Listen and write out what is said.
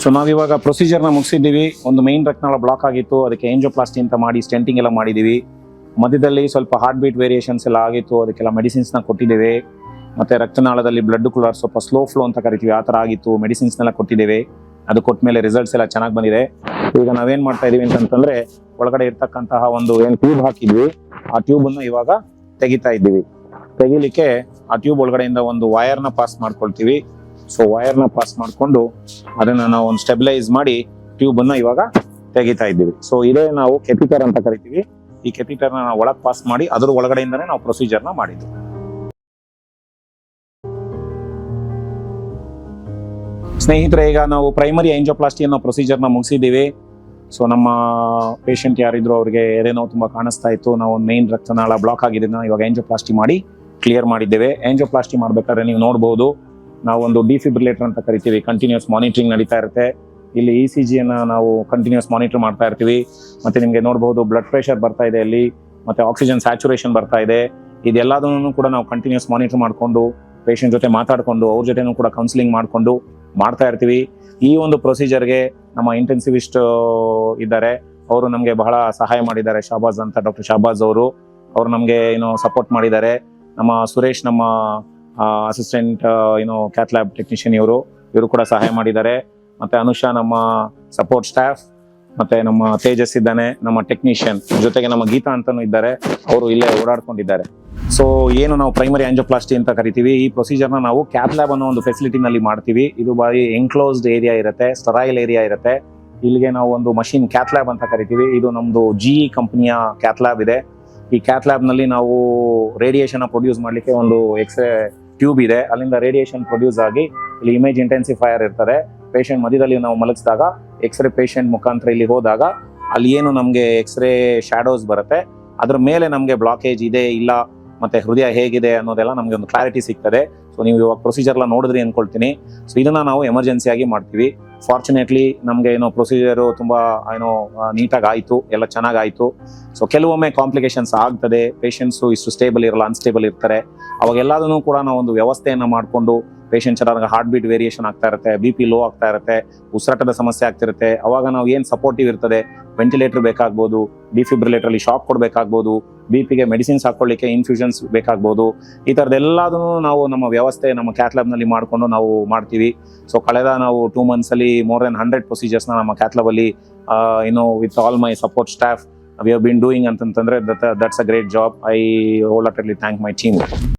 So ನಾವಿವಾಗ ಪ್ರೊಸೀಜರ್ನ ಮುಗಿಸಿದ್ದೀವಿ. ಒಂದು main ರಕ್ತನಾಳ block ಆಗಿತ್ತು, ಅದಕ್ಕೆ ಏಂಜೋಪ್ಲಾಸ್ಟಿ ಅಂತ ಮಾಡಿ ಸ್ಟೆಂಟಿಂಗ್ ಎಲ್ಲ ಮಾಡಿದ್ದೀವಿ. ಮಧ್ಯದಲ್ಲಿ ಸ್ವಲ್ಪ ಹಾರ್ಟ್ ಬೀಟ್ ವೇರಿಯೇಷನ್ಸ್ ಎಲ್ಲ ಆಗಿತ್ತು, ಅದಕ್ಕೆಲ್ಲ ಮೆಡಿಸಿನ್ಸ್ನ ಕೊಟ್ಟಿದ್ದೇವೆ. ಮತ್ತು ರಕ್ತನಾಳದಲ್ಲಿ ಬ್ಲಡ್ ಕೂಲರ್ ಸ್ವಲ್ಪ ಸ್ಲೋ ಫ್ಲೋ ಅಂತ ಕರಿತೀವಿ, ಆ ಥರ ಆಗಿತ್ತು, ಮೆಡಿಸಿನ್ಸ್ನೆಲ್ಲ ಕೊಟ್ಟಿದ್ದೇವೆ. ಅದು ಕೊಟ್ಟ ಮೇಲೆ ರಿಸಲ್ಟ್ಸ್ ಎಲ್ಲ ಚೆನ್ನಾಗಿ ಬಂದಿದೆ. ಈಗ ನಾವೇನು ಮಾಡ್ತಾ ಇದೀವಿ ಅಂತಂತಂದರೆ, ಒಳಗಡೆ ಇರ್ತಕ್ಕಂತಹ ಒಂದು ಏನು ಟ್ಯೂಬ್ ಹಾಕಿದ್ವಿ, ಆ ಟ್ಯೂಬನ್ನು ಇವಾಗ ತೆಗಿತಾ ಇದ್ದೀವಿ. ತೆಗಿಲಿಕ್ಕೆ ಆ ಟ್ಯೂಬ್ ಒಳಗಡೆಯಿಂದ ಒಂದು ವೈರ್ನ ಪಾಸ್ ಮಾಡ್ಕೊಳ್ತೀವಿ. ಸೊ ವೈರ್ನ ಪಾಸ್ ಮಾಡಿಕೊಂಡು ಅದನ್ನು ನಾವು ಒಂದು ಸ್ಟೆಬಿಲೈಸ್ ಮಾಡಿ ಟ್ಯೂಬನ್ನು ಇವಾಗ ತೆಗಿತಾ ಇದ್ದೀವಿ. ಸೊ ಇದೇ ನಾವು ಕೆಪಿಟರ್ ಅಂತ ಕರಿತೀವಿ. ಈ ಕೆಪಿಟರ್ನ ನಾವು ಒಳಗೆ ಪಾಸ್ ಮಾಡಿ ಅದ್ರ ಒಳಗಡೆಯಿಂದನೇ ನಾವು ಪ್ರೊಸೀಜರ್ನ ಮಾಡಿದ್ವಿ. ಸ್ನೇಹಿತರೆ, ಈಗ ನಾವು ಪ್ರೈಮರಿ ಏಂಜೋಪ್ಲಾಸ್ಟಿ ಅನ್ನೋ ಪ್ರೊಸೀಜರ್ನ ಮುಗಿಸಿದ್ದೀವಿ. ಸೊ ನಮ್ಮ ಪೇಷಂಟ್ ಯಾರಿದ್ರು ಅವ್ರಿಗೆ ಎದೆನೋ ತುಂಬ ಕಾಣಿಸ್ತಾ ಇತ್ತು. ನಾವು ಒಂದು ಮೈನ್ ರಕ್ತನಾಳ ಬ್ಲಾಕ್ ಆಗಿದ್ದನ್ನ ಇವಾಗ ಏಂಜೋಪ್ಲಾಸ್ಟಿ ಮಾಡಿ ಕ್ಲಿಯರ್ ಮಾಡಿದ್ದೇವೆ. ಏಂಜೋಪ್ಲಾಸ್ಟಿ ಮಾಡಬೇಕಾದ್ರೆ ನೀವು ನೋಡ್ಬೋದು, ನಾವು ಒಂದು ಡಿಫಿಬ್ರಿಲೇಟರ್ ಅಂತ ಕರಿತೀವಿ. ಕಂಟಿನ್ಯೂಸ್ ಮಾನಿಟರಿಂಗ್ ನಡೀತಾ ಇರುತ್ತೆ. ಇಲ್ಲಿ ECGಯನ್ನು ನಾವು ಕಂಟಿನ್ಯೂಸ್ ಮಾನಿಟರ್ ಮಾಡ್ತಾ ಇರ್ತೀವಿ. ಮತ್ತು ನಿಮಗೆ ನೋಡ್ಬೋದು ಬ್ಲಡ್ ಪ್ರೆಷರ್ ಬರ್ತಾ ಇದೆ ಅಲ್ಲಿ, ಮತ್ತು ಆಕ್ಸಿಜನ್ ಸ್ಯಾಚುರೇಷನ್ ಬರ್ತಾ ಇದೆ. ಇದೆಲ್ಲದನ್ನು ಕೂಡ ನಾವು ಕಂಟಿನ್ಯೂಸ್ ಮಾನಿಟರ್ ಮಾಡಿಕೊಂಡು ಪೇಷಂಟ್ ಜೊತೆ ಮಾತಾಡಿಕೊಂಡು ಅವ್ರ ಜೊತೆನೂ ಕೂಡ ಕೌನ್ಸಿಲಿಂಗ್ ಮಾಡಿಕೊಂಡು ಮಾಡ್ತಾ ಇರ್ತೀವಿ. ಈ ಒಂದು ಪ್ರೊಸೀಜರ್ಗೆ ನಮ್ಮ ಇಂಟೆನ್ಸಿವಿಸ್ಟ್ ಇದ್ದಾರೆ, ಅವರು ನಮಗೆ ಬಹಳ ಸಹಾಯ ಮಾಡಿದ್ದಾರೆ. ಶಾಬಾಜ್ ಅಂತ, ಡಾಕ್ಟರ್ ಶಾಬಾಜ್ ಅವರು ನಮಗೆ ಸಪೋರ್ಟ್ ಮಾಡಿದ್ದಾರೆ. ನಮ್ಮ ಸುರೇಶ್, ನಮ್ಮ ಅಸಿಸ್ಟೆಂಟ್ ಕ್ಯಾತ್ ಲ್ಯಾಬ್ ಟೆಕ್ನಿಷಿಯನ್, ಇವರು ಕೂಡ ಸಹಾಯ ಮಾಡಿದ್ದಾರೆ. ಮತ್ತು ಅನುಷಾ ನಮ್ಮ ಸಪೋರ್ಟ್ ಸ್ಟಾಫ್, ಮತ್ತು ನಮ್ಮ ತೇಜಸ್ ಇದ್ದಾನೆ ನಮ್ಮ ಟೆಕ್ನಿಷಿಯನ್, ಜೊತೆಗೆ ನಮ್ಮ ಗೀತಾ ಅಂತಲೂ ಇದ್ದಾರೆ, ಅವರು ಇಲ್ಲೇ ಓಡಾಡ್ಕೊಂಡಿದ್ದಾರೆ. ಸೊ ಏನು ನಾವು ಪ್ರೈಮರಿ ಆಂಜಿಯೋಪ್ಲಾಸ್ಟಿ ಅಂತ ಕರಿತೀವಿ, ಈ ಪ್ರೊಸೀಜರ್ನ ನಾವು ಕ್ಯಾತ್ ಲ್ಯಾಬ್ ಅನ್ನೋ ಒಂದು ಫೆಸಿಲಿಟಿನಲ್ಲಿ ಮಾಡ್ತೀವಿ. ಇದು ಬಾರಿ ಎನ್ಕ್ಲೋಸ್ಡ್ ಏರಿಯಾ ಇರುತ್ತೆ, ಸ್ಟರೈಲ್ ಏರಿಯಾ ಇರುತ್ತೆ. ಇಲ್ಲಿಗೆ ನಾವು ಒಂದು ಮಷಿನ್ ಕ್ಯಾತ್ ಲ್ಯಾಬ್ ಅಂತ ಕರಿತೀವಿ. ಇದು ನಮ್ಮದು GE ಕಂಪನಿಯ ಕ್ಯಾತ್ ಲ್ಯಾಬ್ ಇದೆ. ಈ ಕ್ಯಾತ್ ಲ್ಯಾಬ್ನಲ್ಲಿ ನಾವು ರೇಡಿಯೇಷನ್ ಪ್ರೊಡ್ಯೂಸ್ ಮಾಡಲಿಕ್ಕೆ ಒಂದು ಎಕ್ಸ್ರೇ ಟ್ಯೂಬ್ ಇದೆ, ಅಲ್ಲಿಂದ ರೇಡಿಯೇಷನ್ ಪ್ರೊಡ್ಯೂಸ್ ಆಗಿ ಇಲ್ಲಿ ಇಮೇಜ್ ಇಂಟೆನ್ಸಿಫೈಯರ್ ಇರ್ತಾರೆ. ಪೇಷಂಟ್ ಮಧ್ಯದಲ್ಲಿ ನಾವು ಮಲಗಿಸಿದಾಗ ಎಕ್ಸ್ರೇ ಪೇಷಂಟ್ ಮುಖಾಂತರ ಇಲ್ಲಿ ಹೋದಾಗ ಅಲ್ಲಿ ಏನು ನಮಗೆ ಎಕ್ಸ್ರೇ ಶ್ಯಾಡೋಸ್ ಬರುತ್ತೆ, ಅದ್ರ ಮೇಲೆ ನಮಗೆ ಬ್ಲಾಕೇಜ್ ಇದೆ ಇಲ್ಲ ಮತ್ತೆ ಹೃದಯ ಹೇಗಿದೆ ಅನ್ನೋದೆಲ್ಲ ನಮಗೆ ಒಂದು ಕ್ಲಾರಿಟಿ ಸಿಗ್ತದೆ. ಸೊ ನೀವು ಇವಾಗ ಪ್ರೊಸೀಜರ್ ಎಲ್ಲ ನೋಡಿದ್ರಿ ಅನ್ಕೊಳ್ತೀನಿ. ಸೊ ಇದನ್ನ ನಾವು ಎಮರ್ಜೆನ್ಸಿಯಾಗಿ ಮಾಡ್ತೀವಿ. ಫಾರ್ಚುನೇಟ್ಲಿ ನಮಗೆ ಪ್ರೊಸೀಜರು ತುಂಬಾ ನೀಟಾಗಿ ಆಯಿತು, ಎಲ್ಲ ಚೆನ್ನಾಗಾಯಿತು. ಸೊ ಕೆಲವೊಮ್ಮೆ ಕಾಂಪ್ಲಿಕೇಶನ್ಸ್ ಆಗ್ತದೆ, ಪೇಷಂಟ್ಸು ಇಷ್ಟು ಸ್ಟೇಬಲ್ ಇರಲ್ಲ, ಅನ್ಸ್ಟೇಬಲ್ ಇರ್ತಾರೆ. ಅವಾಗೆಲ್ಲದನ್ನು ಕೂಡ ನಾವು ಒಂದು ವ್ಯವಸ್ಥೆಯನ್ನು ಮಾಡಿಕೊಂಡು ಪೇಷಂಟ್ ಚೆನ್ನಾಗಿ ಹಾರ್ಟ್ ಬೀಟ್ ವೇರಿಯೇಷನ್ ಆಗ್ತಾ ಇರುತ್ತೆ, BP ಲೋ ಆಗ್ತಾ ಇರುತ್ತೆ, ಉಸಿರಾಟದ ಸಮಸ್ಯೆ ಆಗ್ತಿರುತ್ತೆ. ಅವಾಗ ನಾವು ಏನು ಸಪೋರ್ಟಿವ್ ಇರ್ತದೆ, ವೆಂಟಿಲೇಟರ್ ಬೇಕಾಗ್ಬೋದು, ಡಿಫಿಬ್ರಿಲೇಟರಲ್ಲಿ ಶಾಕ್ ಕೊಡಬೇಕಾಗ್ಬೋದು, BP-ಗೆ ಮೆಡಿಸಿನ್ಸ್ ಹಾಕೊಳ್ಳಿಕ್ಕೆ ಇನ್ಫ್ಯೂಷನ್ಸ್ ಬೇಕಾಗ್ಬೋದು. ಈ ಥರದ್ದೆಲ್ಲದನ್ನು ನಾವು ನಮ್ಮ ವ್ಯವಸ್ಥೆ ನಮ್ಮ ಕ್ಯಾತ್ ಲ್ಯಾಬ್ನಲ್ಲಿ ಮಾಡಿಕೊಂಡು ನಾವು ಮಾಡ್ತೀವಿ. ಸೊ ಕಳೆದ ನಾವು 2 ಮಂತ್ಸಲ್ಲಿ ಮೋರ್ ದೆನ್ 100 ಪ್ರೊಸೀಜರ್ಸ್ನ ನಮ್ಮ ಕ್ಯಾತ್ ಲ್ಯಾಬಲ್ಲಿ with all my support staff we have been doing ಅಂತಂತಂದರೆ that's a great job. I wholeheartedly thank my team.